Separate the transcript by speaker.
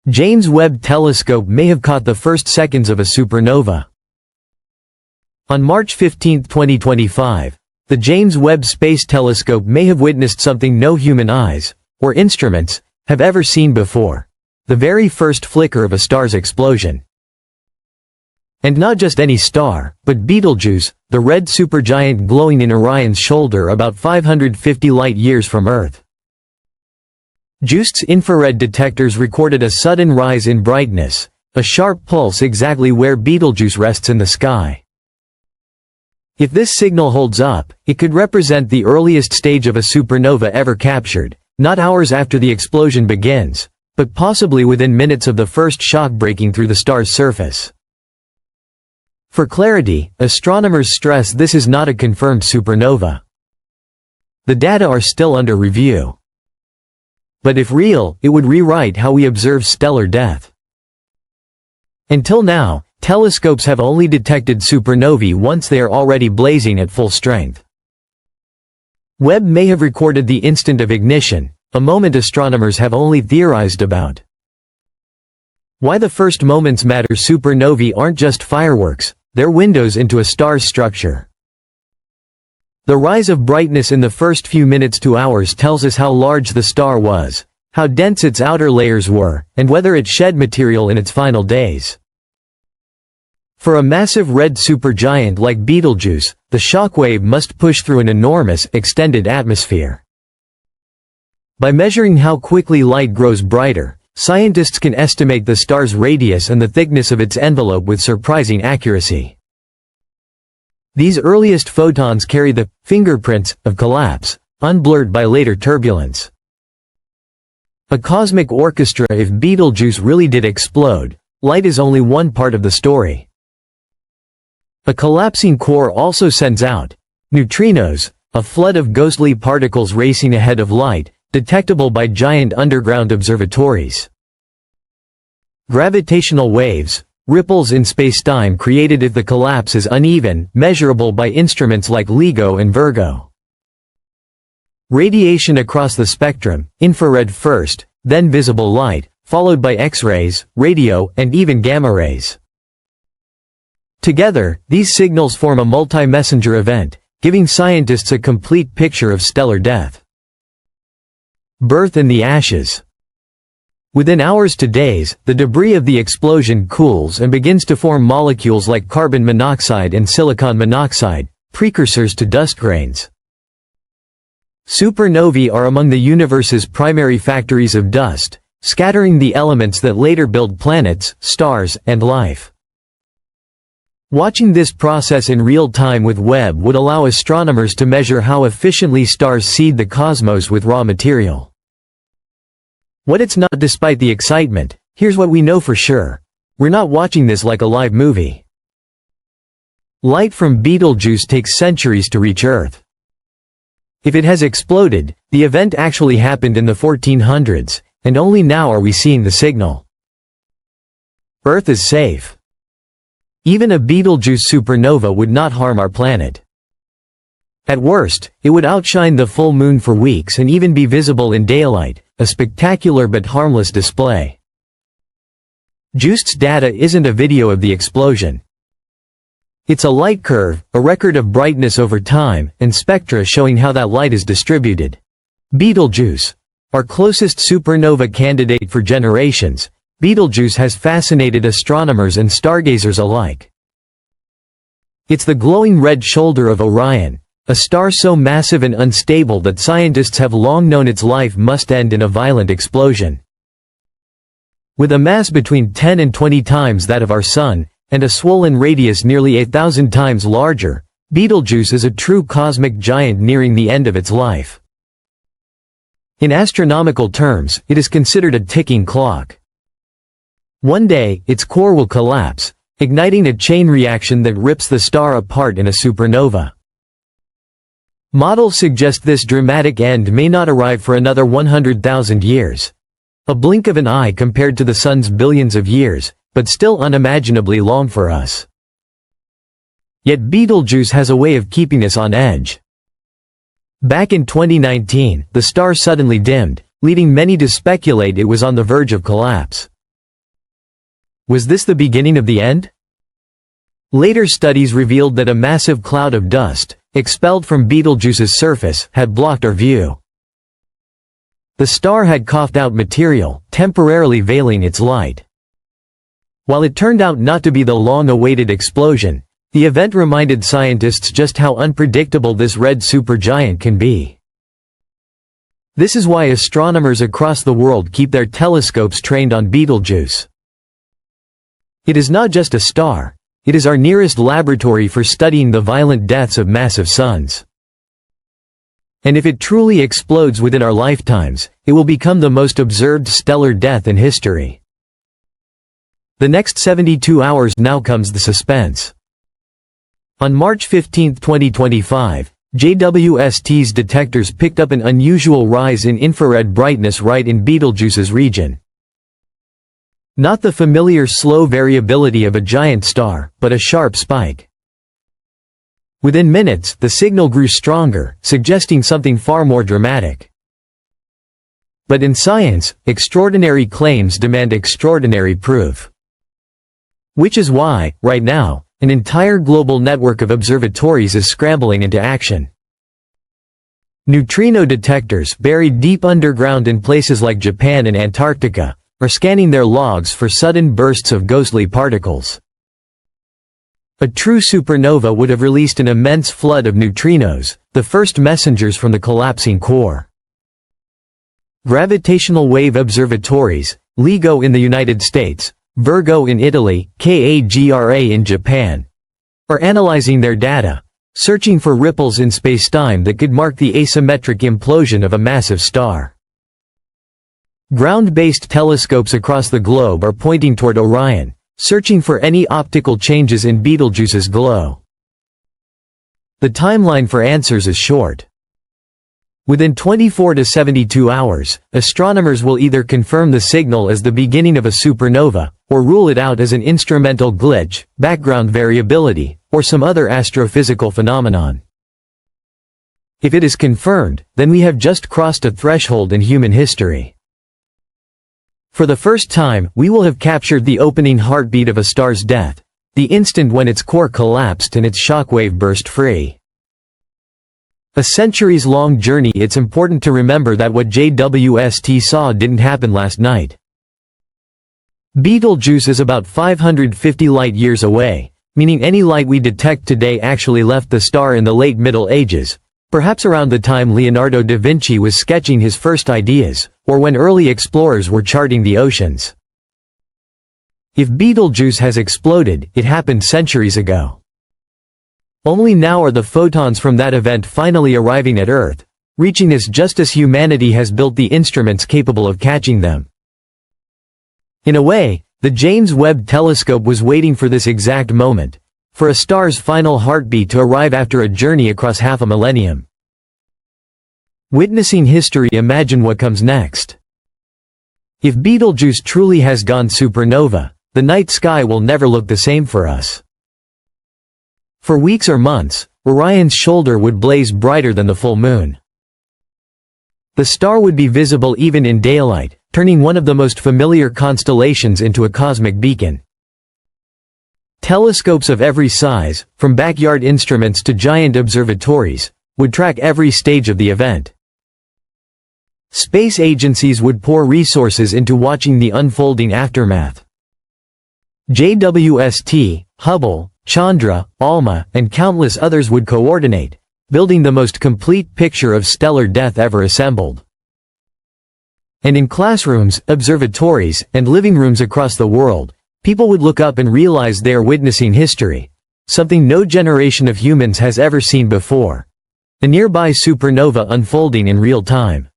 Speaker 1: James Webb Telescope may have caught the first seconds of a supernova. On March 15, 2025, the James Webb Space Telescope may have witnessed something no human eyes, or instruments, have ever seen before: the very first flicker of a star's explosion. And not just any star, but Betelgeuse, the red supergiant glowing in Orion's shoulder about 550 light-years from Earth. JWST's infrared detectors recorded a sudden rise in brightness, a sharp pulse exactly where Betelgeuse rests in the sky. If this signal holds up, it could represent the earliest stage of a supernova ever captured, not hours after the explosion begins, but possibly within minutes of the first shock breaking through the star's surface. For clarity, astronomers stress this is not a confirmed supernova. The data are still under review. But if real, it would rewrite how we observe stellar death. Until now, telescopes have only detected supernovae once they are already blazing at full strength. Webb may have recorded the instant of ignition, a moment astronomers have only theorized about. Why the first moments matter: supernovae aren't just fireworks, they're windows into a star's structure. The rise of brightness in the first few minutes to hours tells us how large the star was, how dense its outer layers were, and whether it shed material in its final days. For a massive red supergiant like Betelgeuse, the shockwave must push through an enormous, extended atmosphere. By measuring how quickly light grows brighter, scientists can estimate the star's radius and the thickness of its envelope with surprising accuracy. These earliest photons carry the fingerprints of collapse, unblurred by later turbulence. A cosmic orchestra. If Betelgeuse really did explode, light is only one part of the story. A collapsing core also sends out neutrinos, a flood of ghostly particles racing ahead of light, detectable by giant underground observatories. Gravitational waves, ripples in spacetime created if the collapse is uneven, measurable by instruments like LIGO and Virgo. Radiation across the spectrum, infrared first, then visible light, followed by X-rays, radio, and even gamma rays. Together, these signals form a multi-messenger event, giving scientists a complete picture of stellar death. Birth in the ashes. Within hours to days, the debris of the explosion cools and begins to form molecules like carbon monoxide and silicon monoxide, precursors to dust grains. Supernovae are among the universe's primary factories of dust, scattering the elements that later build planets, stars, and life. Watching this process in real time with Webb would allow astronomers to measure how efficiently stars seed the cosmos with raw material. What it's not. Despite the excitement, here's what we know for sure: we're not watching this like a live movie. Light from Betelgeuse takes centuries to reach Earth. If it has exploded, the event actually happened in the 1400s, and only now are we seeing the signal. Earth is safe. Even a Betelgeuse supernova would not harm our planet. At worst, it would outshine the full moon for weeks and even be visible in daylight, a spectacular but harmless display. JWST's data isn't a video of the explosion. It's a light curve, a record of brightness over time, and spectra showing how that light is distributed. Betelgeuse, our closest supernova candidate for generations, Betelgeuse has fascinated astronomers and stargazers alike. It's the glowing red shoulder of Orion, a star so massive and unstable that scientists have long known its life must end in a violent explosion. With a mass between 10 and 20 times that of our Sun, and a swollen radius nearly 8,000 times larger, Betelgeuse is a true cosmic giant nearing the end of its life. In astronomical terms, it is considered a ticking clock. One day, its core will collapse, igniting a chain reaction that rips the star apart in a supernova. Models suggest this dramatic end may not arrive for another 100,000 years. A blink of an eye compared to the Sun's billions of years, but still unimaginably long for us. Yet Betelgeuse has a way of keeping us on edge. Back in 2019, the star suddenly dimmed, leading many to speculate it was on the verge of collapse. Was this the beginning of the end? Later studies revealed that a massive cloud of dust, expelled from Betelgeuse's surface, had blocked our view. The star had coughed out material, temporarily veiling its light. While it turned out not to be the long-awaited explosion, the event reminded scientists just how unpredictable this red supergiant can be. This is why astronomers across the world keep their telescopes trained on Betelgeuse. It is not just a star, it is our nearest laboratory for studying the violent deaths of massive suns. And if it truly explodes within our lifetimes, it will become the most observed stellar death in history. The next 72 hours, now comes the suspense. On March 15, 2025, JWST's detectors picked up an unusual rise in infrared brightness right in Betelgeuse's region. Not the familiar slow variability of a giant star, but a sharp spike. Within minutes, the signal grew stronger, suggesting something far more dramatic. But in science, extraordinary claims demand extraordinary proof. Which is why, right now, an entire global network of observatories is scrambling into action. Neutrino detectors, buried deep underground in places like Japan and Antarctica, are scanning their logs for sudden bursts of ghostly particles. A true supernova would have released an immense flood of neutrinos, the first messengers from the collapsing core. Gravitational wave observatories, LIGO in the United States, Virgo in Italy, KAGRA in Japan, are analyzing their data, searching for ripples in spacetime that could mark the asymmetric implosion of a massive star. Ground-based telescopes across the globe are pointing toward Orion, searching for any optical changes in Betelgeuse's glow. The timeline for answers is short. Within 24 to 72 hours, astronomers will either confirm the signal as the beginning of a supernova, or rule it out as an instrumental glitch, background variability, or some other astrophysical phenomenon. If it is confirmed, then we have just crossed a threshold in human history. For the first time, we will have captured the opening heartbeat of a star's death, the instant when its core collapsed and its shockwave burst free. A centuries-long journey. It's important to remember that what JWST saw didn't happen last night. Betelgeuse is about 550 light-years away, meaning any light we detect today actually left the star in the late Middle Ages, perhaps around the time Leonardo da Vinci was sketching his first ideas, or when early explorers were charting the oceans. If Betelgeuse has exploded, it happened centuries ago. Only now are the photons from that event finally arriving at Earth, reaching us just as humanity has built the instruments capable of catching them. In a way, the James Webb Telescope was waiting for this exact moment, for a star's final heartbeat to arrive after a journey across half a millennium. Witnessing history, imagine what comes next. If Betelgeuse truly has gone supernova, the night sky will never look the same for us. For weeks or months, Orion's shoulder would blaze brighter than the full moon. The star would be visible even in daylight, turning one of the most familiar constellations into a cosmic beacon. Telescopes of every size, from backyard instruments to giant observatories, would track every stage of the event. Space agencies would pour resources into watching the unfolding aftermath. JWST, Hubble, Chandra, ALMA, and countless others would coordinate, building the most complete picture of stellar death ever assembled. And in classrooms, observatories, and living rooms across the world, people would look up and realize they are witnessing history, something no generation of humans has ever seen before. A nearby supernova unfolding in real time.